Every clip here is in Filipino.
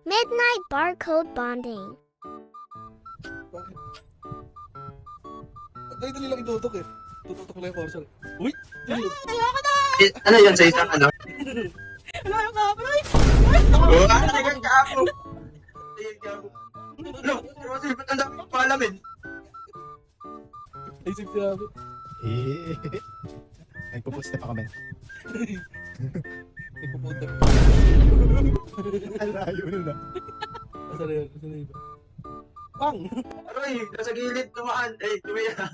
Midnight barcode bonding. Bakit? Ay, dali lang itutok eh. Tututok lang yung cursor. Uy! Ayun! Ayoko na! Ano yun sa isang ano? Ano yung kapoy? Oo, talagang kapo. Ayun, kapo. Ano? Kasi ba't ang dami kong palamin? Ay, safety ako. Nagpo-post na pa kami. Nagpupunta. Ang layo nun ah. Asa na yun? Asa na yun? Pang! Aroy, nasa gilid, tumaan. Eh, tumaya.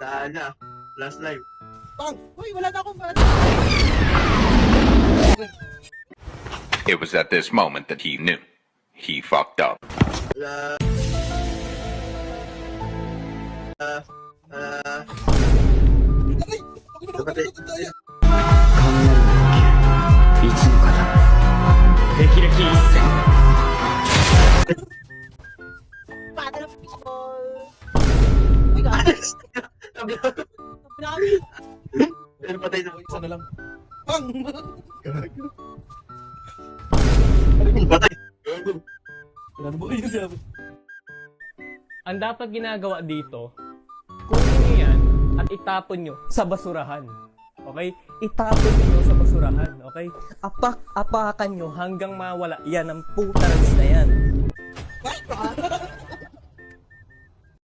Saan na? Last live. Pang! Uy, wala na akong bata. It was at this moment that he knew. He fucked up. La... Kapatid. 一の型霹靂一閃 Bata ng fishball. Uy, God. Pinakami. Pero patay na. Isa na lang. Pang! Patay. Wala na ba kayo sabi? Ang dapat ginagawa dito, kunin nyo yan at itapon nyo sa basurahan. Okay? Itapon nyo sa basurahan. Okay? Apak-apakan nyo hanggang mawala yan ang putarags na yan.